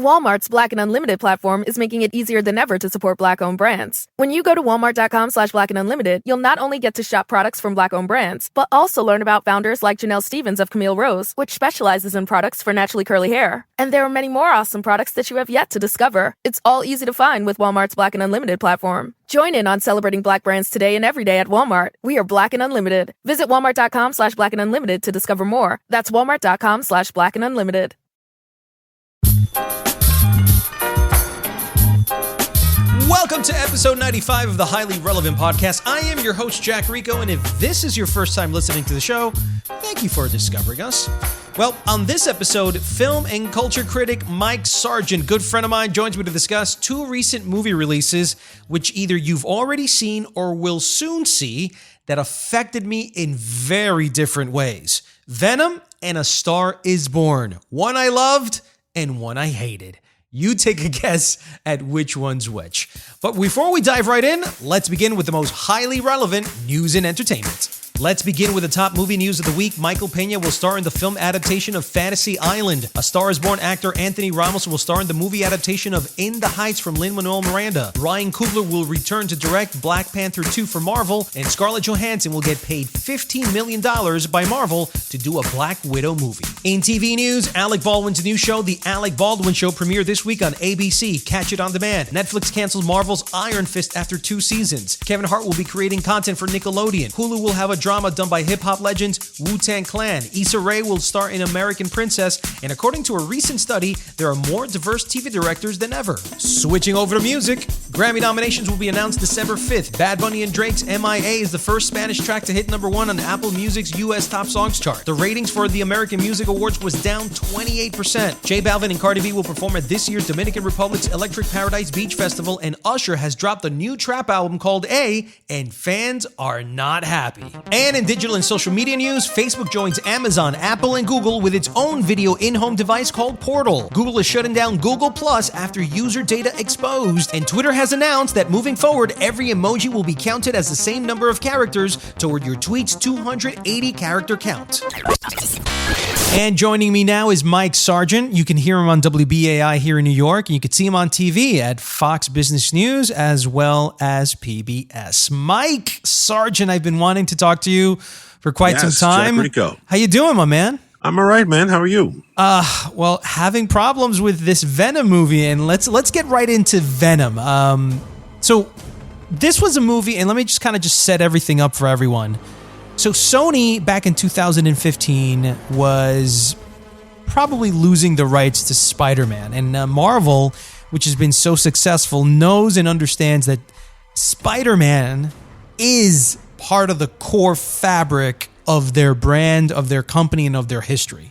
Walmart's Black and Unlimited platform is making it easier than ever to support Black-owned brands. When you go to walmart.com/Black and Unlimited, you'll not only get to shop products from Black-owned brands, but also learn about founders like Janelle Stevens of Camille Rose, which specializes in products for naturally curly hair. And there are many more awesome products that you have yet to discover. It's all easy to find with Walmart's Black and Unlimited platform. Join in on celebrating Black brands today and every day at Walmart. We are Black and Unlimited. Visit walmart.com/Black and Unlimited to discover more. That's walmart.com/Black and Unlimited. Welcome to episode 95 of the Highly Relevant Podcast. I am your host, Jack Rico, and if this is your first time listening to the show, thank you for discovering us. Well, on this episode, film and culture critic Mike Sargent, good friend of mine, joins me to discuss two recent movie releases, which either you've already seen or will soon see, that affected me in very different ways. Venom and A Star Is Born. One I loved and one I hated. You take a guess at which one's which. But before we dive right in, let's begin with the most highly relevant news and entertainment. Let's begin with the top movie news of the week. Michael Pena will star in the film adaptation of Fantasy Island. A Star Is Born actor Anthony Ramos will star in the movie adaptation of In the Heights from Lin-Manuel Miranda. Ryan Coogler will return to direct Black Panther 2 for Marvel, and Scarlett Johansson will get paid $15 million by Marvel to do a Black Widow movie. In TV news, Alec Baldwin's new show, The Alec Baldwin Show, premiered this week on ABC. Catch it on demand. Netflix cancels Marvel's Iron Fist after 2 seasons. Kevin Hart will be creating content for Nickelodeon. Hulu will have a drama done by hip-hop legends Wu-Tang Clan. Issa Rae will star in American Princess, and according to a recent study, there are more diverse TV directors than ever. Switching over to music, Grammy nominations will be announced December 5th. Bad Bunny and Drake's M.I.A. is the first Spanish track to hit number 1 on Apple Music's U.S. Top Songs chart. The ratings for the American Music Awards was down 28%. J Balvin and Cardi B will perform at this year's Dominican Republic's Electric Paradise Beach Festival, and Usher has dropped a new trap album called A, and fans are not happy. And in digital and social media news, Facebook joins Amazon, Apple, and Google with its own video in-home device called Portal. Google is shutting down Google Plus after user data exposed, and Twitter has announced that moving forward, every emoji will be counted as the same number of characters toward your tweet's 280 character count. And joining me now is Mike Sargent. You can hear him on WBAI here in New York, and you can see him on TV at Fox Business News as well as PBS. Mike Sargent, I've been wanting to talk to you for quite some time. Jack Rico. How you doing, my man? I'm all right, man. How are you? Well, having problems with this Venom movie, and let's get right into Venom. So this was a movie, and let me just kind of set everything up for everyone. So Sony, back in 2015, was probably losing the rights to Spider-Man. And Marvel, which has been so successful, knows and understands that Spider-Man is part of the core fabric of their brand, of their company, and of their history.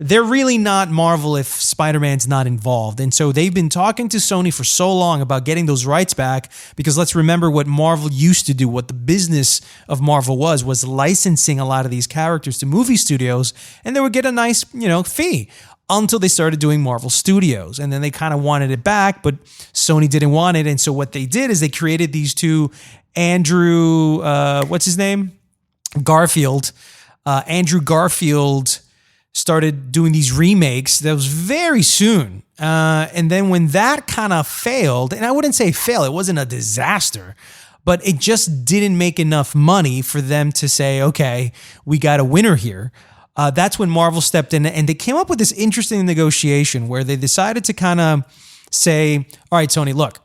They're really not Marvel if Spider-Man's not involved. And so they've been talking to Sony for so long about getting those rights back, because let's remember what Marvel used to do, what the business of Marvel was licensing a lot of these characters to movie studios, and they would get a nice, fee until they started doing Marvel Studios. And then they kind of wanted it back, but Sony didn't want it. And so what they did is they created these two Andrew Garfield started doing these remakes. That was very soon. And then when that kind of failed, and I wouldn't say fail, it wasn't a disaster, but it just didn't make enough money for them to say, okay, we got a winner here. That's when Marvel stepped in, and they came up with this interesting negotiation where they decided to kind of say, all right, Sony, look,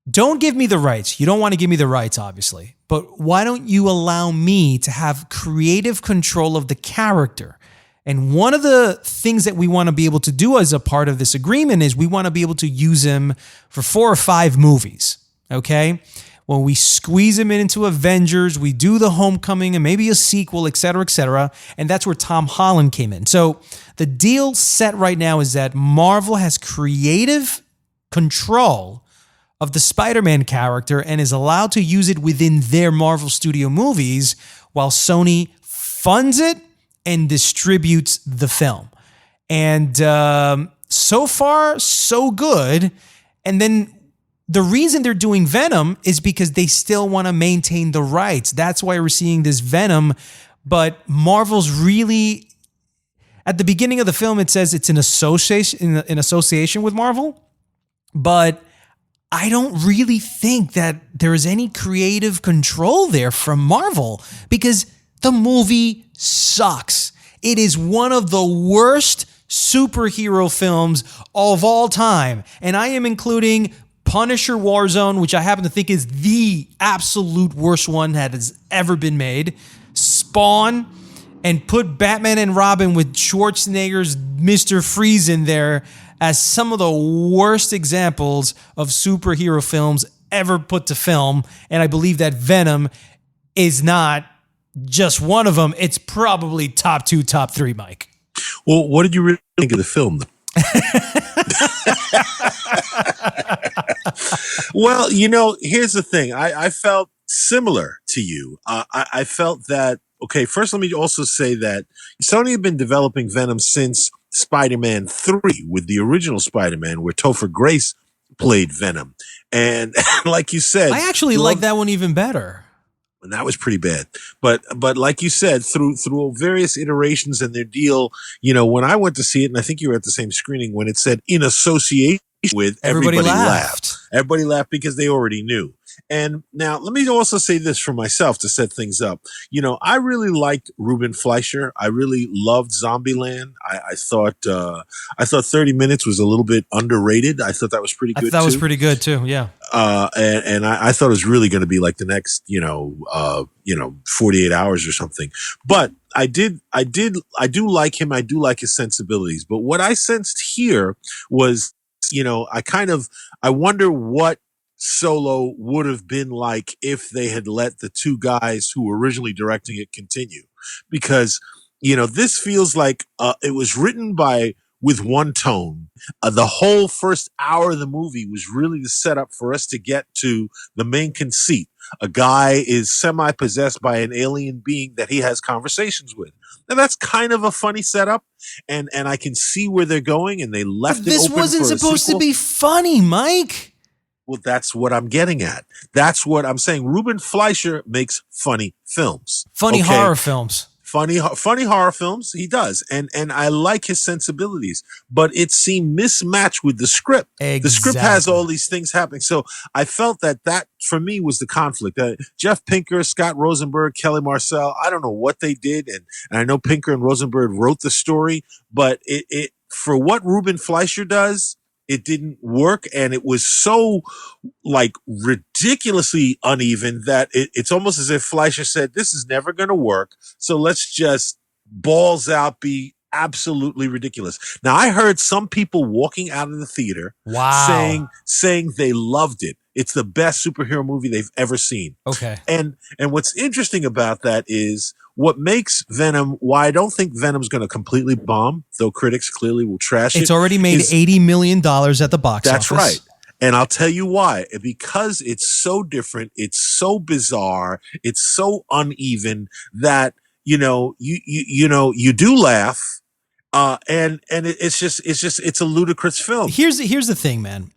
don't give me the rights. You don't want to give me the rights, obviously, but why don't you allow me to have creative control of the character? And one of the things that we want to be able to do as a part of this agreement is we want to be able to use him for 4 or 5 movies, okay? When we squeeze him into Avengers, we do the Homecoming and maybe a sequel, et cetera, and that's where Tom Holland came in. So the deal set right now is that Marvel has creative control of the Spider-Man character and is allowed to use it within their Marvel Studio movies while Sony funds it and distributes the film. And so far, so good. And then the reason they're doing Venom is because they still want to maintain the rights. That's why we're seeing this Venom. But Marvel's really, At the beginning of the film, it says it's in association with Marvel, but I don't really think that there is any creative control there from Marvel because the movie sucks. It is one of the worst superhero films of all time. And I am including Punisher Warzone, which I happen to think is the absolute worst one that has ever been made, Spawn, and put Batman and Robin with Schwarzenegger's Mr. Freeze in there as some of the worst examples of superhero films ever put to film. And I believe that Venom is not just one of them. It's probably top 2, top 3, Mike. Well, what did you really think of the film? Well, here's the thing. I felt similar to you. I felt that, okay, first let me also say that Sony had been developing Venom since Spider-Man 3 with the original Spider-Man where Topher Grace played Venom. And like you said, I actually like that one even better. And that was pretty bad. But like you said, through various iterations and their deal, when I went to see it, and I think you were at the same screening, when it said in association with, everybody laughed. Everybody laughed because they already knew. And now let me also say this for myself to set things up. I really liked Ruben Fleischer. I really loved Zombieland. I thought 30 Minutes was a little bit underrated. I thought that was pretty good. That was pretty good too. Yeah. And I thought it was really going to be like the next, 48 hours or something. But I do like him. I do like his sensibilities. But what I sensed here was, I wonder what Solo would have been like if they had let the two guys who were originally directing it continue, because this feels like it was written with one tone. The whole first hour of the movie was really the setup for us to get to the main conceit. A guy is semi-possessed by an alien being that he has conversations with. And that's kind of a funny setup, and I can see where they're going, and they left it open for a sequel. This wasn't supposed to be funny, Mike. Well, that's what I'm getting at. That's what I'm saying. Ruben Fleischer makes funny films. Funny horror films. Funny horror films. He does. And I like his sensibilities, but it seemed mismatched with the script. Exactly. The script has all these things happening. So I felt that for me was the conflict. Jeff Pinker, Scott Rosenberg, Kelly Marcel, I don't know what they did. And I know Pinker and Rosenberg wrote the story, but it for what Ruben Fleischer does, it didn't work, and it was so ridiculously uneven that it's almost as if Fleischer said, this is never going to work, so let's just balls out be absolutely ridiculous. Now, I heard some people walking out of the theater saying they loved it. It's the best superhero movie they've ever seen. Okay. And what's interesting about that is what makes Venom, why I don't think Venom's going to completely bomb, though critics clearly will trash it. It's already made $80 million at the box office. That's right. And I'll tell you why. Because it's so different, it's so bizarre, it's so uneven that, you do laugh. And it's a ludicrous film. Here's the thing, man.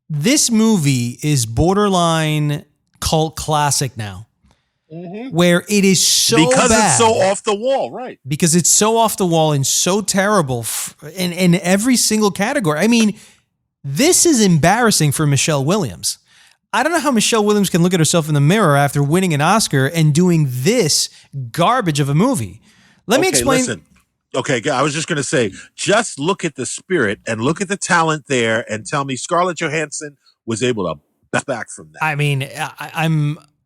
This movie is borderline cult classic now. Mm-hmm. Where it is so because bad. It's so off the wall, right? Because it's so off the wall and so terrible in every single category. I mean, this is embarrassing for Michelle Williams. I don't know how Michelle Williams can look at herself in the mirror after winning an Oscar and doing this garbage of a movie. Let me explain. Listen. Okay, I was just going to say, just look at the spirit and look at the talent there and tell me Scarlett Johansson was able to bounce back from that. I mean,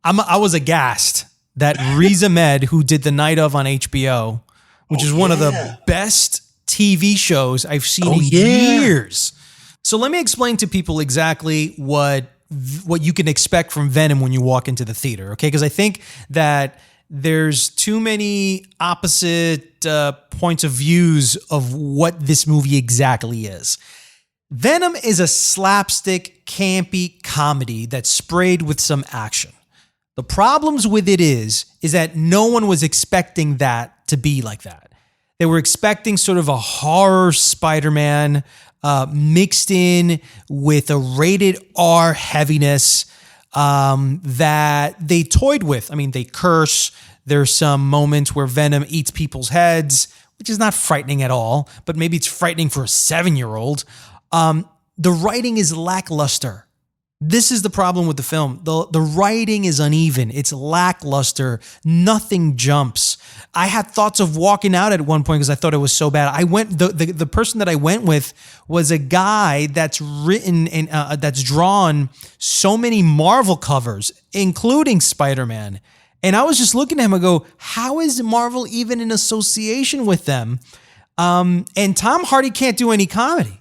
I was aghast that Riz Ahmed, who did The Night Of on HBO, which is one of the best TV shows I've seen in years. So let me explain to people exactly what you can expect from Venom when you walk into the theater, okay? Because I think that there's too many opposite points of views of what this movie exactly is. Venom is a slapstick, campy comedy that's sprayed with some action. The problems with it is that no one was expecting that to be like that. They were expecting sort of a horror Spider-Man mixed in with a rated R heaviness that they toyed with. I mean, they curse. There's some moments where Venom eats people's heads, which is not frightening at all, but maybe it's frightening for a 7-year-old. The writing is lackluster. This is the problem with the film. The writing is uneven. It's lackluster. Nothing jumps. I had thoughts of walking out at one point because I thought it was so bad. The person that I went with was a guy that's written and that's drawn so many Marvel covers, including Spider-Man. And I was just looking at him and go, how is Marvel even in association with them? And Tom Hardy can't do any comedy.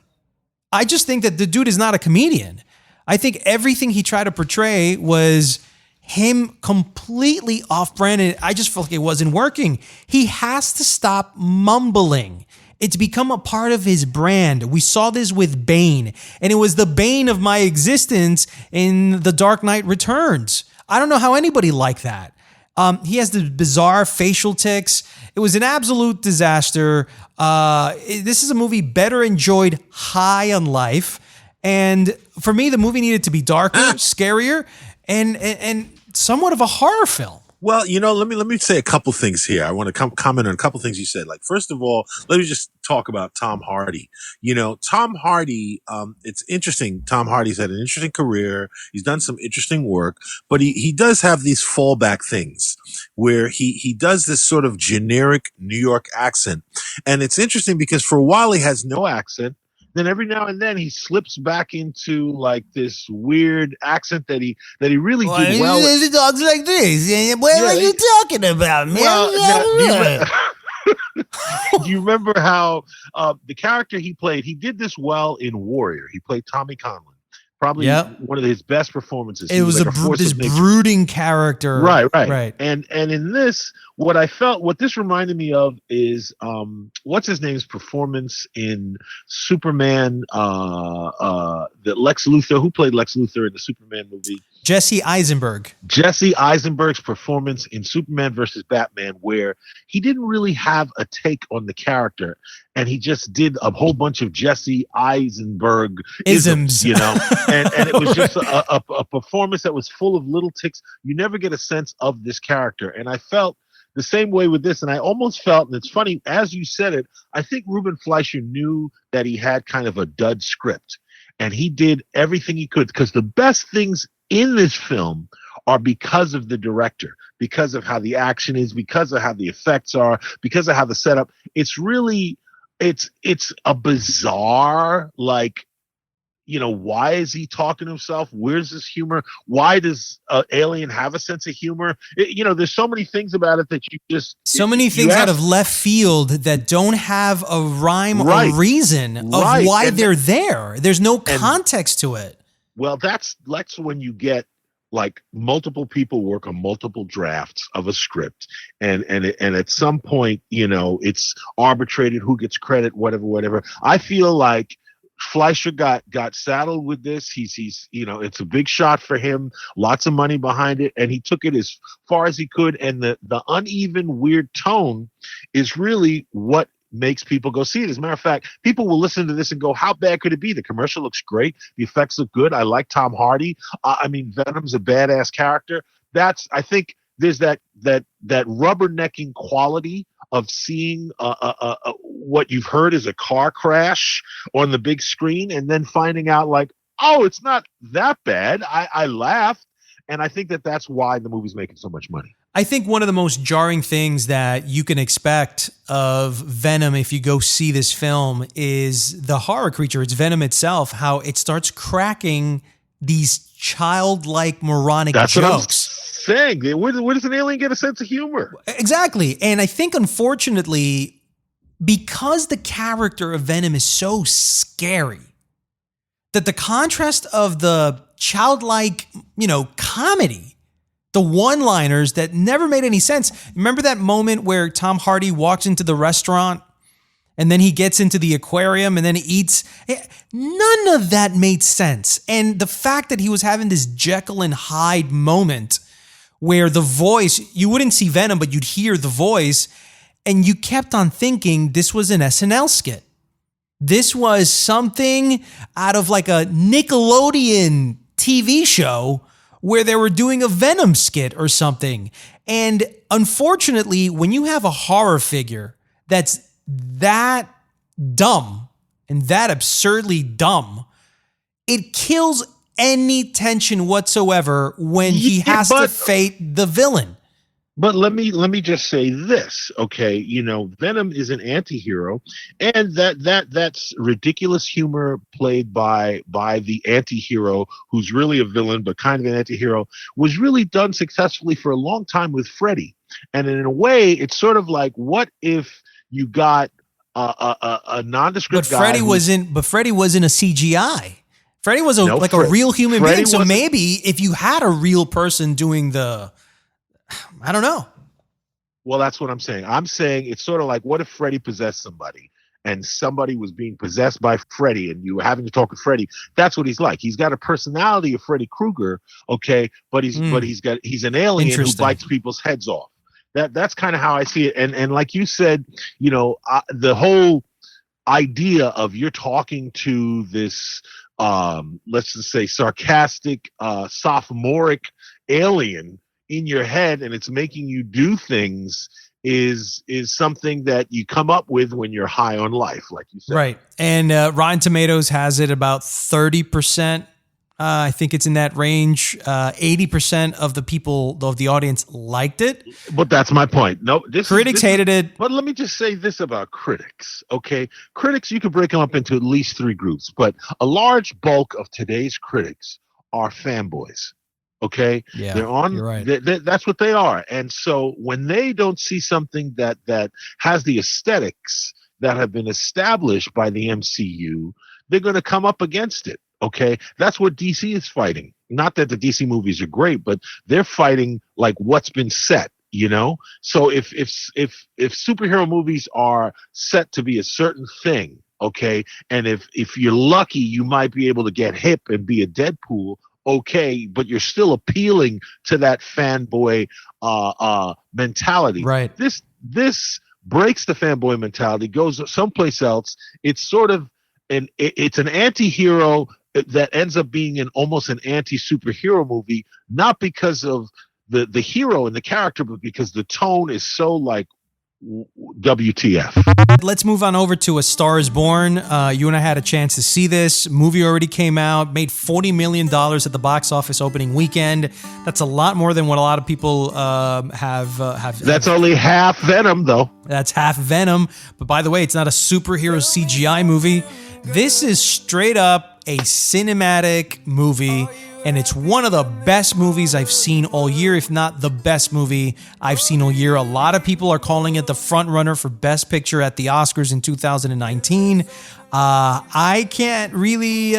I just think that the dude is not a comedian. I think everything he tried to portray was him completely off-brand, and I just felt like it wasn't working. He has to stop mumbling. It's become a part of his brand. We saw this with Bane, and it was the bane of my existence in The Dark Knight Returns. I don't know how anybody liked that. He has the bizarre facial tics. It was an absolute disaster. This is a movie better enjoyed high on life. And for me, the movie needed to be darker, scarier, and somewhat of a horror film. Well, let me say a couple things here. I want to comment on a couple things you said. Like, first of all, let me just talk about Tom Hardy. Tom Hardy, it's interesting. Tom Hardy's had an interesting career. He's done some interesting work, but he does have these fallback things where he does this sort of generic New York accent. And it's interesting because for a while he has no accent. Then every now and then he slips back into like this weird accent that he really did well. He talks like this. What are you talking about, man? Well, do you remember how the character he played? He did this well in Warrior. He played Tommy Conlon. Probably one of his best performances. It was like this brooding character. Right. And in this, what this reminded me of is what's his name's performance in Superman, the Lex Luthor, who played Lex Luthor in the Superman movie? Jesse Eisenberg. Jesse Eisenberg's performance in Superman versus Batman, where he didn't really have a take on the character, and he just did a whole bunch of Jesse Eisenberg isms, and it was just a performance that was full of little ticks. You never get a sense of this character, and I felt the same way with this, and I almost felt, and it's funny, as you said it, I think Ruben Fleischer knew that he had kind of a dud script, and he did everything he could, because the best things in this film are because of the director, because of how the action is, because of how the effects are, because of how the setup. It's really, it's a bizarre, like, why is he talking to himself? Where's his humor? Why does Alien have a sense of humor? There's so many things about it that you just... So many things out of left field that don't have a rhyme or reason of why they're there. There's no context to it. Well, that's when you get like multiple people work on multiple drafts of a script, and at some point, it's arbitrated who gets credit, whatever. I feel like Fleischer got saddled with this. He's it's a big shot for him, lots of money behind it, and he took it as far as he could. And the uneven, weird tone is really what makes people go see it. As a matter of fact, people will listen to this and go, how bad could it be? The commercial looks great. The effects look good. I like Tom Hardy. Venom's a badass character. I think there's that rubbernecking quality of seeing what you've heard is a car crash on the big screen and then finding out like, oh, it's not that bad. I laughed. And I think that's why the movie's making so much money. I think one of the most jarring things that you can expect of Venom if you go see this film is the horror creature. It's Venom itself, how it starts cracking these childlike moronic jokes. That's what I'm saying. Where does an alien get a sense of humor? Exactly. And I think, unfortunately, because the character of Venom is so scary, that the contrast of the childlike, comedy, the one-liners that never made any sense. Remember that moment where Tom Hardy walks into the restaurant and then he gets into the aquarium and then he eats? None of that made sense. And the fact that he was having this Jekyll and Hyde moment where the voice, you wouldn't see Venom, but you'd hear the voice, and you kept on thinking this was an SNL skit. This was something out of like a Nickelodeon TV show where they were doing a Venom skit or something. And unfortunately, when you have a horror figure that's that dumb and that absurdly dumb, it kills any tension whatsoever when he has to fight the villain. But let me just say this, okay? Venom is an anti-hero, and that's ridiculous humor played by the anti-hero, who's really a villain but kind of an anti-hero, was really done successfully for a long time with Freddy. And in a way, it's sort of like, what if you got a nondescript guy? But Freddy wasn't a CGI. Freddy was a real human being. So maybe if you had a real person doing I don't know. Well, that's what I'm saying. I'm saying it's sort of like, what if Freddy possessed somebody and somebody was being possessed by Freddy and you were having to talk with Freddy? That's what he's like. He's got a personality of Freddy Krueger, okay, but he's an alien who bites people's heads off. That's kind of how I see it. And like you said, the whole idea of you're talking to this let's just say sarcastic, sophomoric alien in your head, and it's making you do things, is something that you come up with when you're high on life, like you said. Right. And Rotten Tomatoes has it about 30%. I think it's in that range. 80% of the audience liked it. But that's my point. No, critics hated it. But let me just say this about critics, okay? Critics, you could break them up into at least three groups, but a large bulk of today's critics are fanboys. Okay, yeah, you're right. That's what they are, and so when they don't see something that has the aesthetics that have been established by the MCU, they're going to come up against it. Okay, that's what DC is fighting. Not that the DC movies are great, but they're fighting like what's been set. So if superhero movies are set to be a certain thing, okay, and if you're lucky, you might be able to get hip and be a Deadpool. Okay, but you're still appealing to that fanboy mentality. Right. This breaks the fanboy mentality, goes someplace else. It's sort of it's an anti-hero that ends up being almost an anti-superhero movie, not because of the hero and the character, but because the tone is so like WTF. Let's move on over to A Star Is Born. You and I had a chance to see this. Movie already came out, made $40 million at the box office opening weekend. That's a lot more than what a lot of people have. That's only half Venom, though. That's half Venom. But by the way, it's not a superhero CGI movie. This is straight up a cinematic movie. And it's one of the best movies I've seen all year, if not the best movie I've seen all year. A lot of people are calling it the front runner for Best Picture at the Oscars in 2019. I can't really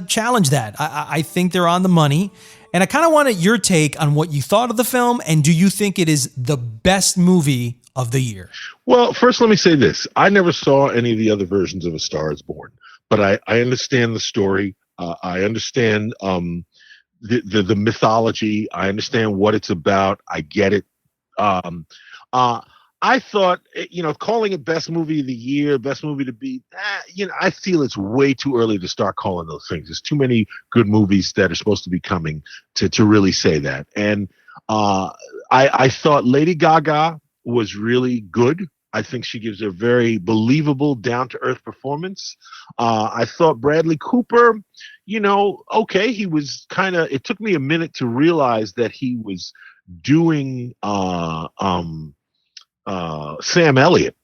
challenge that. I think they're on the money. And I kind of wanted your take on what you thought of the film, and do you think it is the best movie of the year? Well, first let me say this. I never saw any of the other versions of A Star Is Born, but I understand the story. I understand the mythology. I understand what it's about. I get it. I thought, calling it best movie of the year, best movie to beat, I feel it's way too early to start calling those things. There's too many good movies that are supposed to be coming to really say that. And I thought Lady Gaga was really good. I think she gives a very believable, down-to-earth performance. I thought Bradley Cooper, okay, he was it took me a minute to realize that he was doing Sam Elliott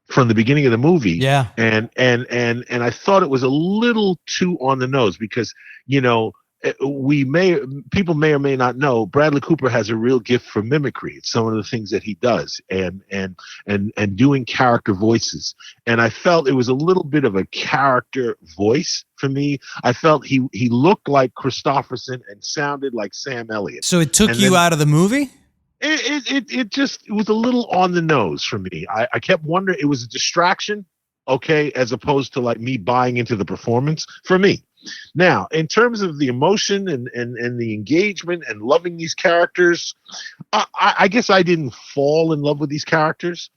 from the beginning of the movie. Yeah. And I thought it was a little too on the nose because, people may or may not know Bradley Cooper has a real gift for mimicry. It's some of the things that he does and doing character voices. And I felt it was a little bit of a character voice for me. I felt he looked like Christopherson and sounded like Sam Elliott. So it took you out of the movie? It was a little on the nose for me. I kept wondering, it was a distraction, okay, as opposed to like me buying into the performance for me. Now, in terms of the emotion and the engagement and loving these characters, I guess I didn't fall in love with these characters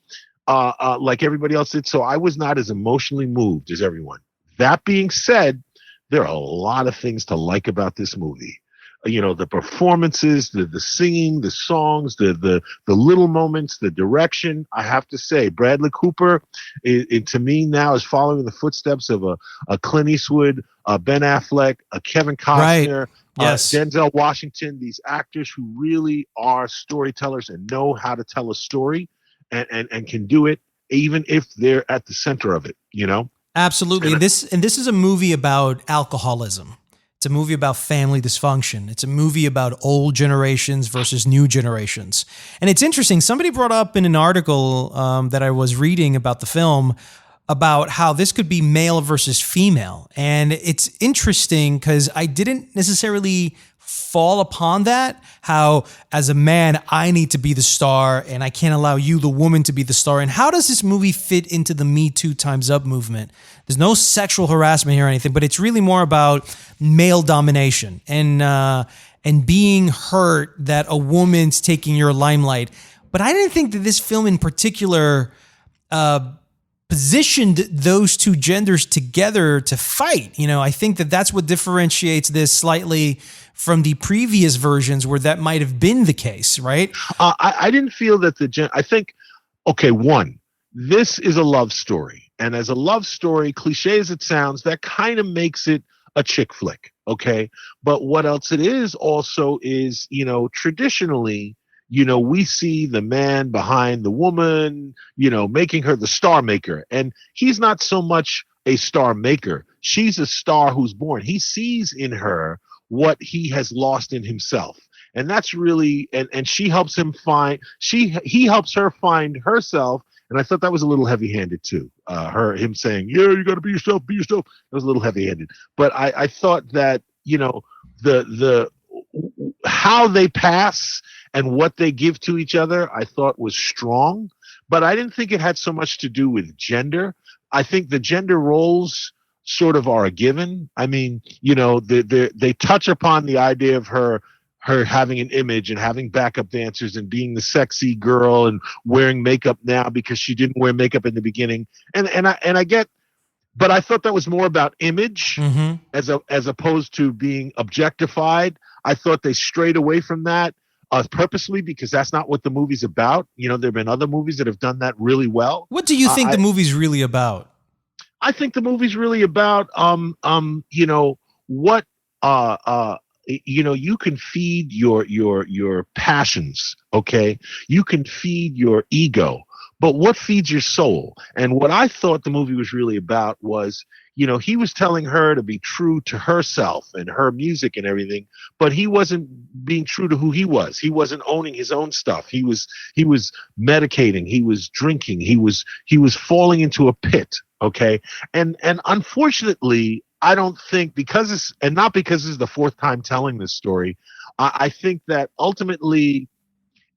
like everybody else did, so I was not as emotionally moved as everyone. That being said, there are a lot of things to like about this movie. the performances, the singing, the songs, the little moments, the direction. I have to say, Bradley Cooper, to me now, is following in the footsteps of a Clint Eastwood, Ben Affleck, a Kevin Costner, Right. Yes. Denzel Washington. These actors who really are storytellers and know how to tell a story, and can do it even if they're at the center of it. Absolutely. And this is a movie about alcoholism. It's a movie about family dysfunction. It's a movie about old generations versus new generations. And it's interesting. Somebody brought up in an article that I was reading about the film about how this could be male versus female. And it's interesting because I didn't necessarily fall upon that, how as a man, I need to be the star and I can't allow you, the woman, to be the star. And how does this movie fit into the Me Too Time's Up movement? There's no sexual harassment here or anything, but it's really more about male domination and being hurt that a woman's taking your limelight. But I didn't think that this film in particular positioned those two genders together to fight. I think that that's what differentiates this slightly from the previous versions where that might have been the case, right? I didn't feel that I think, okay, one, this is a love story. And as a love story, cliche as it sounds, that kind of makes it a chick flick, okay? But what else it is also is, traditionally, we see the man behind the woman, making her the star maker. And he's not so much a star maker. She's a star who's born. He sees in her what he has lost in himself. And that's really, and she helps him he helps her find herself. And I thought that was a little heavy-handed too. Him saying, "Yeah, you got to be yourself, be yourself." That was a little heavy-handed. But I thought that the how they pass and what they give to each other, I thought was strong. But I didn't think it had so much to do with gender. I think the gender roles sort of are a given. I mean, they touch upon the idea of her having an image and having backup dancers and being the sexy girl and wearing makeup now because she didn't wear makeup in the beginning. And I get, but I thought that was more about image as opposed to being objectified. I thought they strayed away from that purposely because that's not what the movie's about. There have been other movies that have done that really well. What do you think the movie's really about? I think the movie's really about what you can feed your passions, okay? You can feed your ego, but what feeds your soul? And what I thought the movie was really about was, he was telling her to be true to herself and her music and everything, but he wasn't being true to who he was. He wasn't owning his own stuff. He was medicating, he was drinking, he was falling into a pit, okay? And unfortunately, I don't think not because this is the fourth time telling this story, I think that ultimately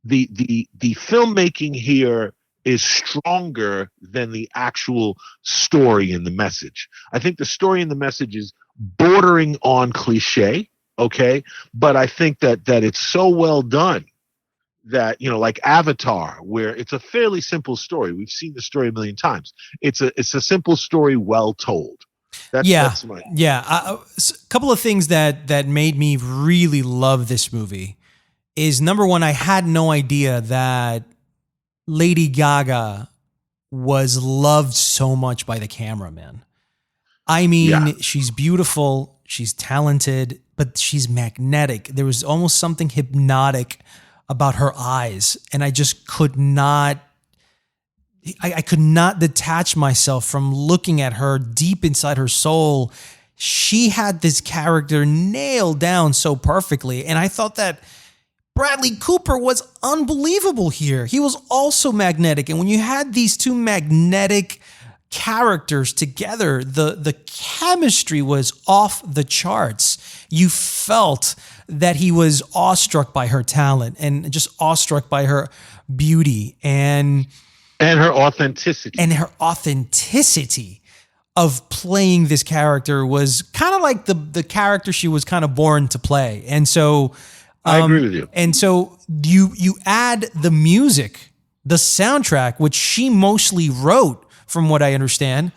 the filmmaking here is stronger than the actual story and the message. I think the story and the message is bordering on cliche, okay? But I think that it's so well done that, like Avatar, where it's a fairly simple story. We've seen the story a million times. It's a simple story well told. That's my... A couple of things that made me really love this movie is, number one, I had no idea that Lady Gaga was loved so much by the cameraman. I mean, she's beautiful, she's talented, but she's magnetic. There was almost something hypnotic about her eyes, and I just could not detach myself from looking at her deep inside her soul. She had this character nailed down so perfectly. And I thought that Bradley Cooper was unbelievable here. He was also magnetic. And when you had these two magnetic characters together, the chemistry was off the charts. You felt that he was awestruck by her talent and just awestruck by her beauty and her authenticity. And her authenticity of playing this character was kind of like the character she was kind of born to play. And so I agree with you. And so you add the music, the soundtrack, which she mostly wrote, from what I understand,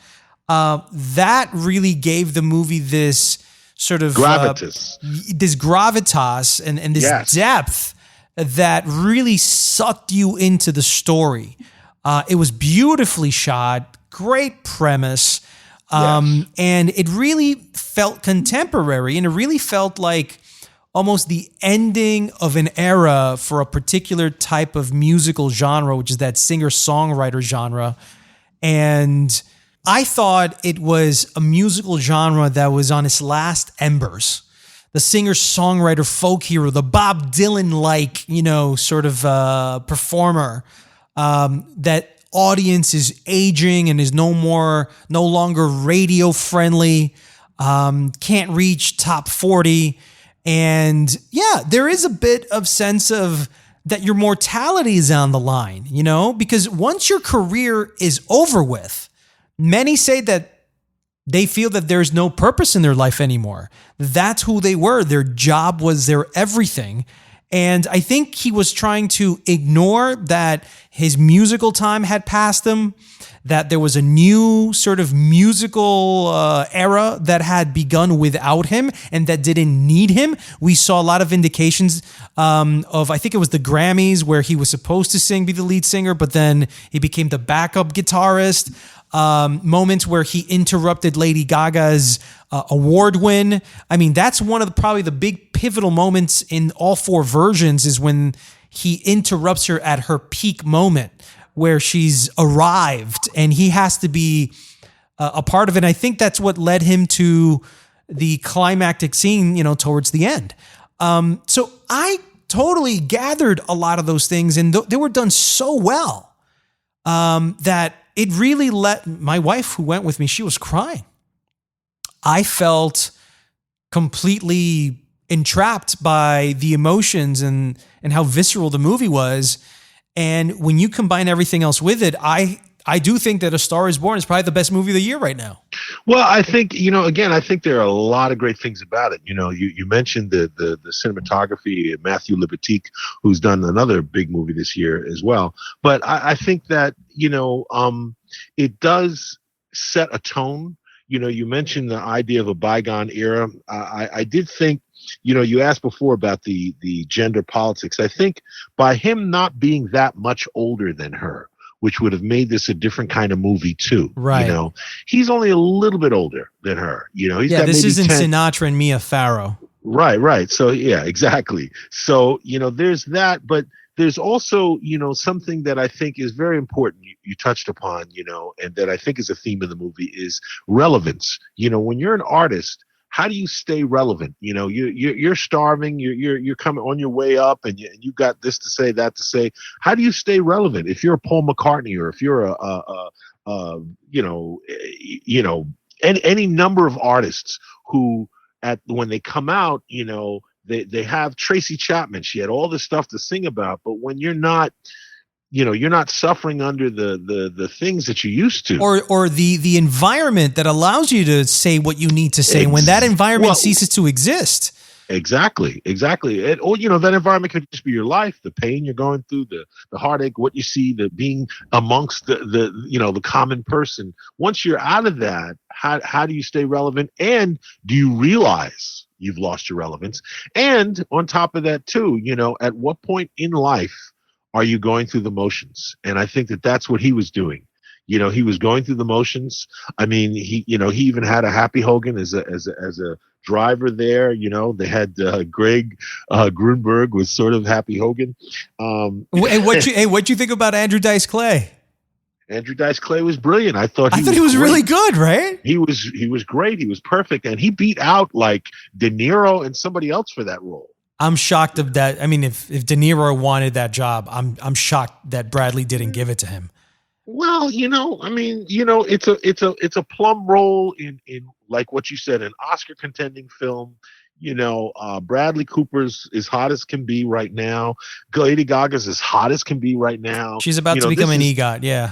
that really gave the movie this sort of gravitas, this gravitas and this depth that really sucked you into the story. It was beautifully shot, great premise, and it really felt contemporary, and it really felt like almost the ending of an era for a particular type of musical genre, which is that singer-songwriter genre. And I thought it was a musical genre that was on its last embers. The singer-songwriter folk hero, the Bob Dylan-like, sort of performer, that audience is aging and is no longer radio friendly, can't reach top 40. And yeah, there is a bit of sense of that your mortality is on the line, because once your career is over with, many say that they feel that there's no purpose in their life anymore. That's who they were. Their job was their everything. And I think he was trying to ignore that his musical time had passed him, that there was a new sort of musical era that had begun without him and that didn't need him. We saw a lot of indications of, I think it was the Grammys, where he was supposed to be the lead singer, but then he became the backup guitarist. Moments where he interrupted Lady Gaga's award win. I mean, that's one of probably the big pivotal moments in all four versions, is when he interrupts her at her peak moment where she's arrived and he has to be a part of it. And I think that's what led him to the climactic scene, towards the end. So I totally gathered a lot of those things, and they were done so well that it really let my wife, who went with me, she was crying. I felt completely entrapped by the emotions and how visceral the movie was. And when you combine everything else with it, I do think that A Star Is Born is probably the best movie of the year right now. Well, I think, again, I think there are a lot of great things about it. You mentioned the cinematography, Matthew Libatique, who's done another big movie this year as well. But I think that, it does set a tone. You mentioned the idea of a bygone era. I did think, you asked before about the gender politics. I think by him not being that much older than her, which would have made this a different kind of movie too. Right. He's only a little bit older than her. He's got this maybe isn't 10. Sinatra and Mia Farrow. Right. So yeah, exactly. So, there's that, but there's also, something that I think is very important you touched upon, and that I think is a theme of the movie is relevance. When you're an artist, how do you stay relevant? You're starving, you're coming on your way up, and you got this to say, that to say. How do you stay relevant? If you're a Paul McCartney, or if you're any number of artists who when they come out, they have Tracy Chapman. She had all this stuff to sing about, but when you're not, you're not suffering under the things that you used to, or the environment that allows you to say what you need to say. When that environment ceases to exist. Exactly. Or that environment could just be your life, the pain you're going through, the heartache, what you see, the being amongst the common person. Once you're out of that, how do you stay relevant? And do you realize you've lost your relevance? And on top of that too, at what point in life are you going through the motions? And I think that's what he was doing. He was going through the motions. I mean, he even had a Happy Hogan as a driver there. They had Greg Grunberg was sort of Happy Hogan. What'd you think about Andrew Dice Clay? Andrew Dice Clay was brilliant. I thought he was really good, right? He was great. He was perfect, and he beat out like De Niro and somebody else for that role. I'm shocked of that. I mean, if De Niro wanted that job, I'm shocked that Bradley didn't give it to him. Well, it's a plum role in like what you said, an Oscar contending film. Bradley Cooper's as hot as can be right now. Lady Gaga's as hot as can be right now. She's about to become an EGOT. Yeah.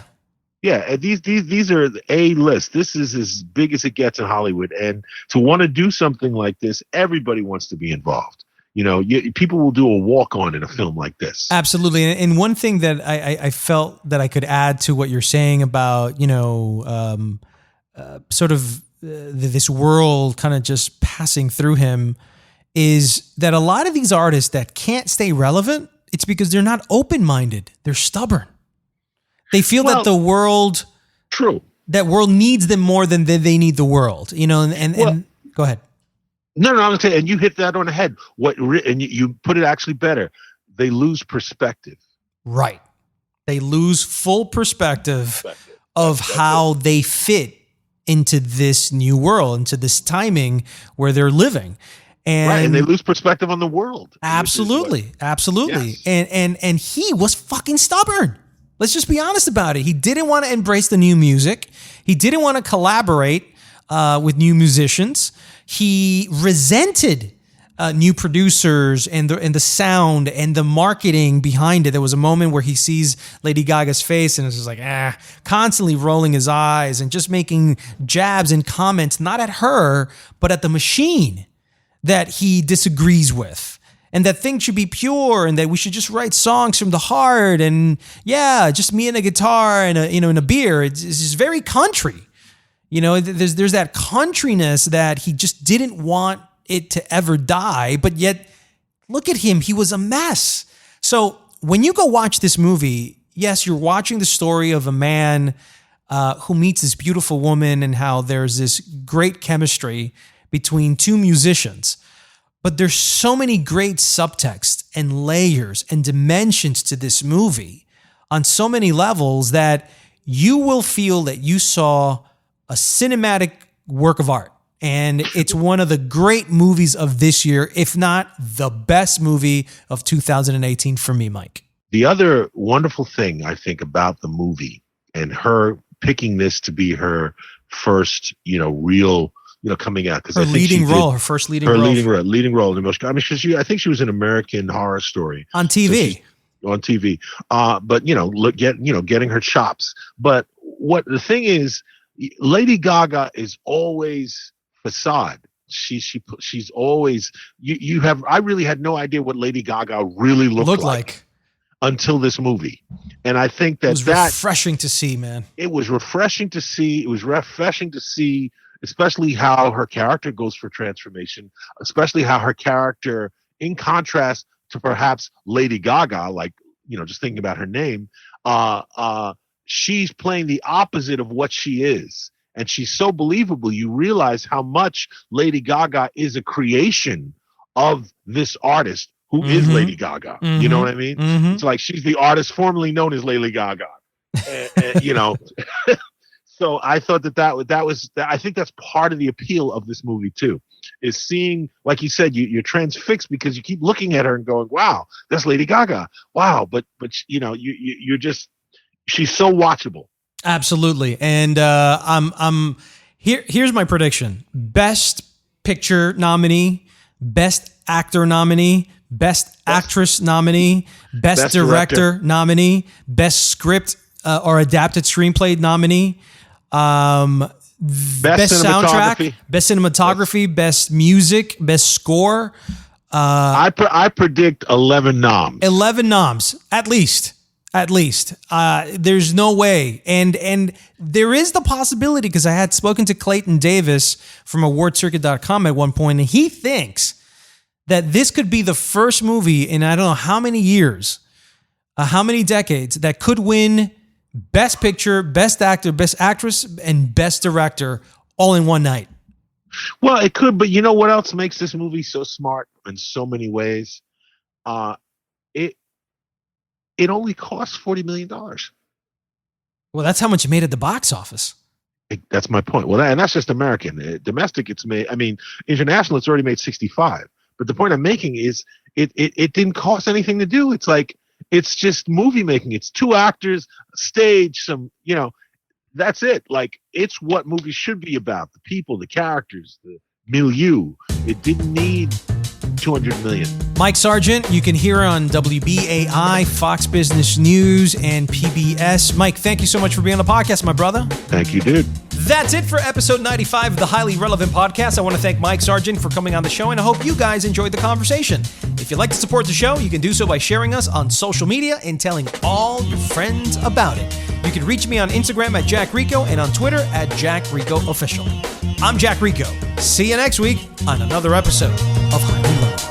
Yeah, these are the A-list. This is as big as it gets in Hollywood, and to want to do something like this, everybody wants to be involved. People will do a walk-on in a film like this. Absolutely. And one thing that I felt that I could add to what you're saying about, sort of this world kind of just passing through him is that a lot of these artists that can't stay relevant, it's because they're not open-minded. They're stubborn. They feel that the world, that world needs them more than they need the world, and go ahead. No, I'm going to say, and you hit that on the head. And you put it actually better. They lose perspective. Right. They lose full perspective of how they fit into this new world, into this timing where they're living. And they lose perspective on the world. Absolutely. Yes. And he was fucking stubborn. Let's just be honest about it. He didn't want to embrace the new music. He didn't want to collaborate with new musicians. He resented new producers and the sound and the marketing behind it. There was a moment where he sees Lady Gaga's face and it's just like, constantly rolling his eyes and just making jabs and comments, not at her, but at the machine that he disagrees with. And that things should be pure and that we should just write songs from the heart. And just me and a guitar and a beer. It's just very country. There's that countryness that he just didn't want it to ever die, but yet look at him. He was a mess. So when you go watch this movie, yes, you're watching the story of a man who meets this beautiful woman and how there's this great chemistry between two musicians. But there's so many great subtext and layers and dimensions to this movie on so many levels that you will feel that you saw a cinematic work of art. And it's one of the great movies of this year, if not the best movie of 2018 for me, Mike. The other wonderful thing I think about the movie and her picking this to be her first, real, coming out, because her first leading role in the most. I mean, I think she was an American Horror Story on TV. But getting her chops. But what the thing is, Lady Gaga is always facade. She's always I really had no idea what Lady Gaga really looked like until this movie. And I think that refreshing to see, man. It was refreshing to see. It was refreshing to see, especially how her character goes for transformation, especially how her character, in contrast to perhaps Lady Gaga, like, just thinking about her name, she's playing the opposite of what she is. And she's so believable. You realize how much Lady Gaga is a creation of this artist who is Lady Gaga. You know what I mean? It's like she's the artist formerly known as Lady Gaga. So I thought that was I think that's part of the appeal of this movie too, is seeing, like you said, you're transfixed because you keep looking at her and going, wow, that's Lady Gaga. Wow, but you're just, she's so watchable. Absolutely. And here's my prediction. Best Picture nominee, Best Actor nominee, Best Actress nominee, Best Director nominee, Best Script or Adapted Screenplay nominee, Best Soundtrack, Best Cinematography, Best Music, Best Score. I predict 11 noms. 11 noms, at least. There's no way. And there is the possibility, because I had spoken to Clayton Davis from awardcircuit.com at one point, and he thinks that this could be the first movie in I don't know how many years, how many decades, that could win Best Picture, Best Actor, Best Actress, and Best Director all in one night. Well, it could, but you know what else makes this movie so smart in so many ways? It only costs $40 million. Well, that's how much it made at the box office. That's my point. Well, and that's just American. Domestic, it's made. I mean, international, it's already made 65. But the point I'm making is, it didn't cost anything to do. It's like, it's just movie making. It's two actors, stage, some, that's it. Like, it's what movies should be about: the people, the characters, the milieu. It didn't need 200 million. Mike Sargent, you can hear on WBAI, Fox Business News, and PBS. Mike, thank you so much for being on the podcast, my brother. Thank you, dude. That's it for episode 95 of the Highly Relevant Podcast. I want to thank Mike Sargent for coming on the show, and I hope you guys enjoyed the conversation. If you'd like to support the show, you can do so by sharing us on social media and telling all your friends about it. You can reach me on Instagram at Jack Rico and on Twitter at Jack Rico Official. I'm Jack Rico. See you next week on another episode of Highly Relevant.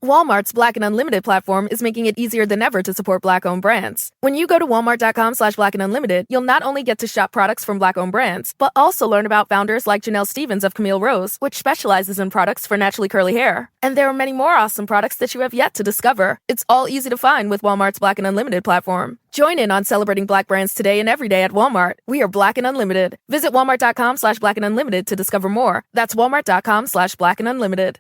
Walmart's Black and Unlimited platform is making it easier than ever to support Black-owned brands. When you go to walmart.com/Black and Unlimited, you'll not only get to shop products from Black-owned brands, but also learn about founders like Janelle Stevens of Camille Rose, which specializes in products for naturally curly hair. And there are many more awesome products that you have yet to discover. It's all easy to find with Walmart's Black and Unlimited platform. Join in on celebrating Black brands today and every day at Walmart. We are Black and Unlimited. Visit walmart.com/Black and Unlimited to discover more. That's walmart.com/Black and Unlimited.